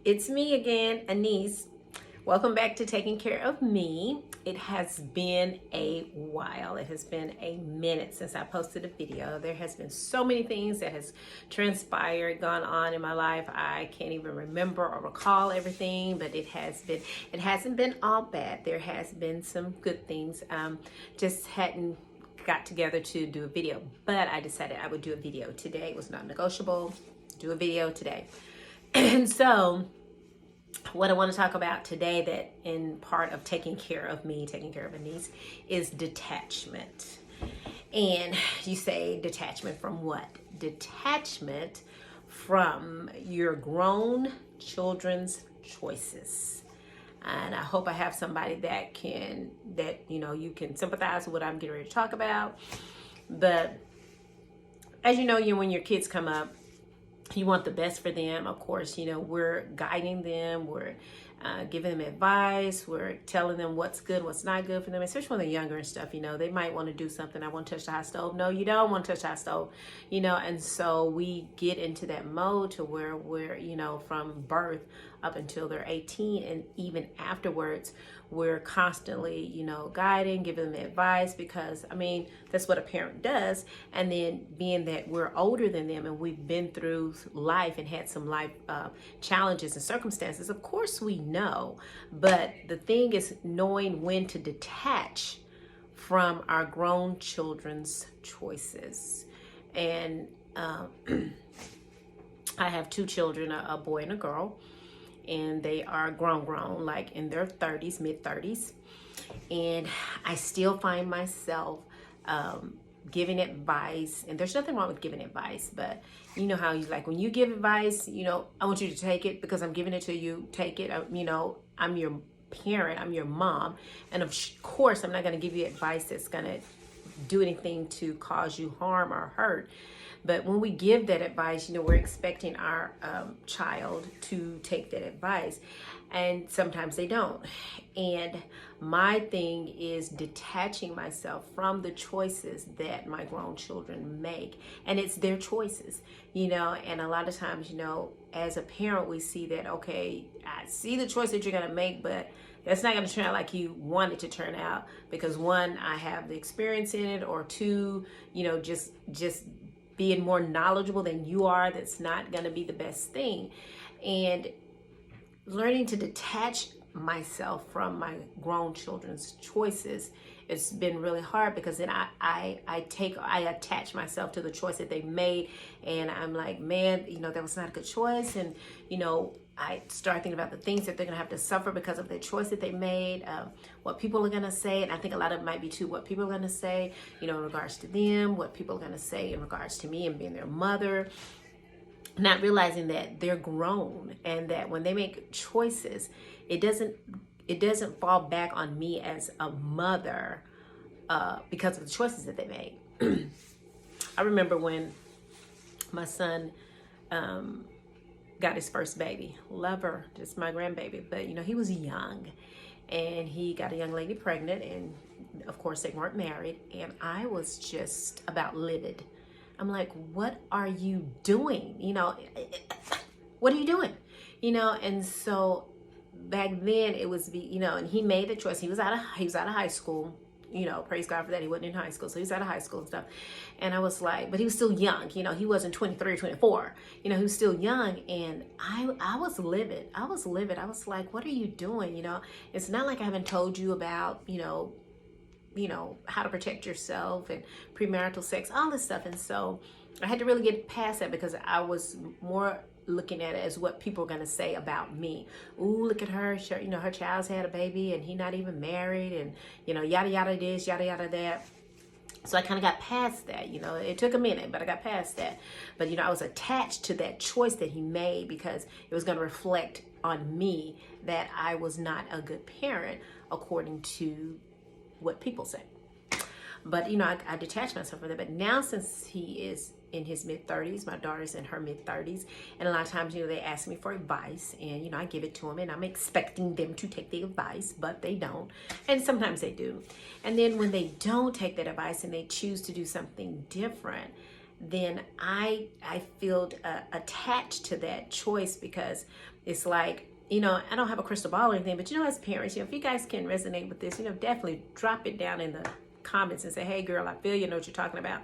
It's me again, Anise. Welcome back to Taking Care of Me. It has been a while. It has been a minute since I posted a video. There has been so many things that has transpired, gone on in my life. I can't even remember or recall everything, but it hasn't been all bad. There has been some good things. Just hadn't got together to do a video, but I decided I would do a video today. It was not negotiable. Do a video today. And so what I want to talk about today, that in part of taking care of me, taking care of a niece, is detachment. And you say detachment from what? Detachment from your grown children's choices. And I hope I have somebody that you can sympathize with what I'm getting ready to talk about. But as you know, when your kids come up, you want the best for them. Of course, we're guiding them, we're giving them advice, we're telling them what's good, what's not good for them, especially when they're younger and stuff. They might want to do something. I want to touch the hot stove. No, you don't want to touch the hot stove. And so we get into that mode to where we're, from birth up until they're 18, and even afterwards, we're constantly, guiding, giving them advice, because that's what a parent does. And then being that we're older than them and we've been through life and had some life challenges and circumstances, of course we know. But the thing is knowing when to detach from our grown children's choices. And I have two children, a boy and a girl. And they are grown, like in their 30s, mid 30s. And I still find myself giving advice. And there's nothing wrong with giving advice, but you know how when you give advice, I want you to take it because I'm giving it to you. Take it. I'm your parent, I'm your mom. And of course, I'm not going to give you advice that's going to do anything to cause you harm or hurt. But when we give that advice, we're expecting our child to take that advice. And sometimes they don't. And my thing is detaching myself from the choices that my grown children make. And it's their choices, and a lot of times, as a parent, we see that, okay, I see the choice that you're going to make, but that's not going to turn out like you want it to turn out, because one, I have the experience in it, or two, just being more knowledgeable than you are, that's not going to be the best thing. And learning to detach myself from my grown children's choices, it's been really hard, because then I attach myself to the choice that they made, and I'm like, man, that was not a good choice. And I start thinking about the things that they're going to have to suffer because of the choice that they made, what people are going to say. And I think a lot of it might be too what people are going to say, in regards to them, what people are going to say in regards to me and being their mother. Not realizing that they're grown, and that when they make choices, it doesn't fall back on me as a mother because of the choices that they made. I remember when my son got his first baby. Love her, just my grandbaby. But he was young, and he got a young lady pregnant, and of course they weren't married, and I was just about livid. I'm like, what are you doing? What are you doing? And so back then it was and he made the choice. He was out of high school. Praise God for that. He wasn't in high school, so he was out of high school and stuff. And I was like, but he was still young. He wasn't 23 or 24. He was still young, and I was livid. I was like, what are you doing? It's not like I haven't told you about, how to protect yourself and premarital sex, all this stuff. And so I had to really get past that, because I was more looking at it as what people are going to say about me. Ooh, look at her. Her child's had a baby and he not even married, and, yada, yada this, yada, yada that. So I kind of got past that. It took a minute, but I got past that. But, I was attached to that choice that he made, because it was going to reflect on me that I was not a good parent according to what people say. But, I detached myself from that. But now, since he is in his mid-30s, my daughter's in her mid-30s, and a lot of times, they ask me for advice, and, I give it to them, and I'm expecting them to take the advice, but they don't. And sometimes they do. And then when they don't take that advice and they choose to do something different, then I feel attached to that choice, because it's like, I don't have a crystal ball or anything, but as parents, if you guys can resonate with this, definitely drop it down in the comments and say, hey girl, I feel you, know what you're talking about.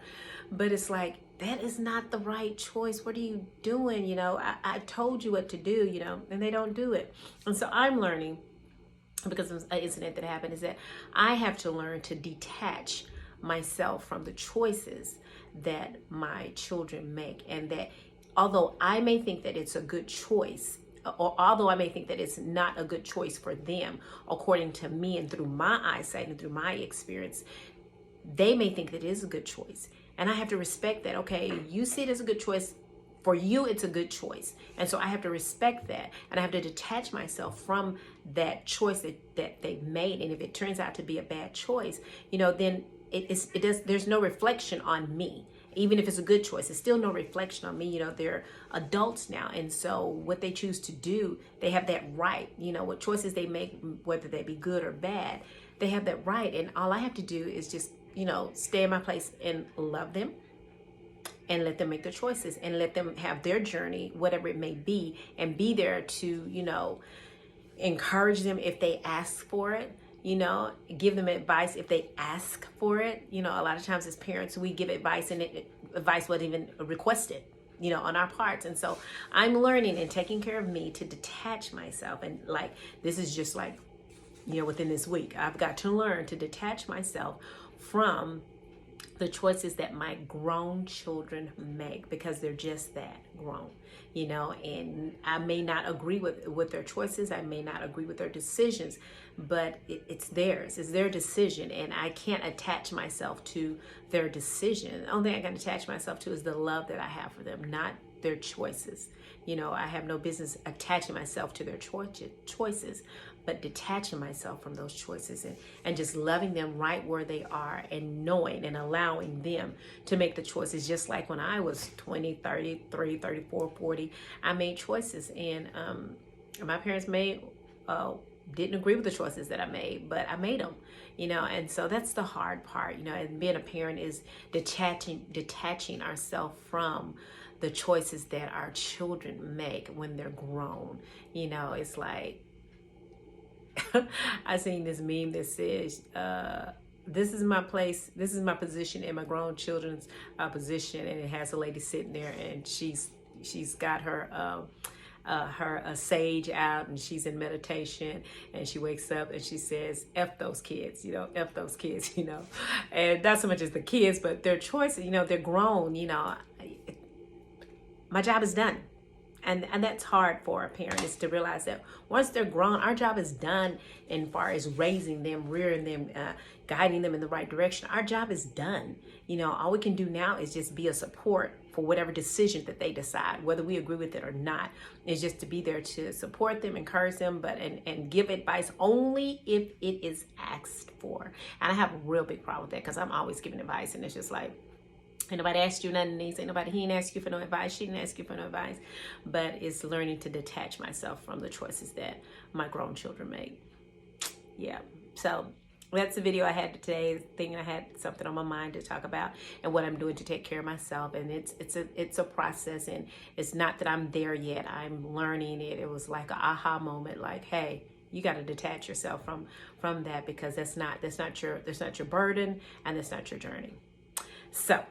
But it's like, that is not the right choice. What are you doing? I told you what to do, and they don't do it. And so I'm learning, because of an incident that happened, is that I have to learn to detach myself from the choices that my children make. And that although I may think that it's a good choice, or although I may think that it's not a good choice for them, according to me and through my eyesight and through my experience, they may think that it is a good choice. And I have to respect that. Okay, you see it as a good choice. For you, it's a good choice. And so I have to respect that. And I have to detach myself from that choice that they've made. And if it turns out to be a bad choice, then there's no reflection on me. Even if it's a good choice, it's still no reflection on me. They're adults now. And so what they choose to do, they have that right. What choices they make, whether they be good or bad, they have that right. And all I have to do is just, stay in my place and love them, and let them make their choices, and let them have their journey, whatever it may be, and be there to, encourage them if they ask for it, give them advice if they ask for it. A lot of times as parents, we give advice, and advice wasn't even requested, on our parts. And so I'm learning and taking care of me to detach myself. And like, this is just like, within this week, I've got to learn to detach myself from the choices that my grown children make, because they're just that grown, and I may not agree with their choices. I may not agree with their decisions, but it's theirs. It's their decision, and I can't attach myself to their decision. The only thing I can attach myself to is the love that I have for them, not their choices. I have no business attaching myself to their choices, but detaching myself from those choices, and just loving them right where they are, and knowing and allowing them to make the choices. Just like when I was 20, 33, 34, 40, I made choices, and my parents didn't agree with the choices that I made, but I made them, and so that's the hard part, and being a parent is detaching ourselves from the choices that our children make when they're grown. It's like, I seen this meme that says, this is my place, this is my position in my grown children's position, and it has a lady sitting there, and she's got her sage out, and she's in meditation, and she wakes up and she says, F those kids, F those kids, and not so much as the kids, but their choices, they're grown, my job is done. And that's hard for a parent, is to realize that once they're grown, our job is done in far as raising them, rearing them, guiding them in the right direction. Our job is done. All we can do now is just be a support for whatever decision that they decide, whether we agree with it or not. Is just to be there to support them, encourage them, and give advice only if it is asked for. And I have a real big problem with that, because I'm always giving advice, and it's just like, ain't nobody asked you nothing. He didn't ask you for no advice. She didn't ask you for no advice. But it's learning to detach myself from the choices that my grown children make. Yeah. So that's the video I had today. Thinking I had something on my mind to talk about, and what I'm doing to take care of myself. And it's a process, and it's not that I'm there yet. I'm learning it. It was like an aha moment. Like, hey, you got to detach yourself from that, because that's not your burden, and that's not your journey. So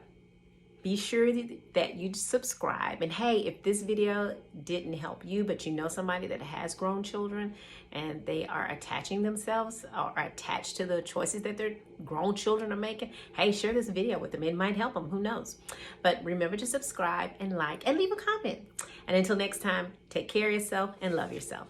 be sure that you subscribe. And hey, if this video didn't help you, but you know somebody that has grown children, and they are attaching themselves, or are attached to the choices that their grown children are making, hey, share this video with them. It might help them. Who knows? But remember to subscribe and like and leave a comment. And until next time, take care of yourself and love yourself.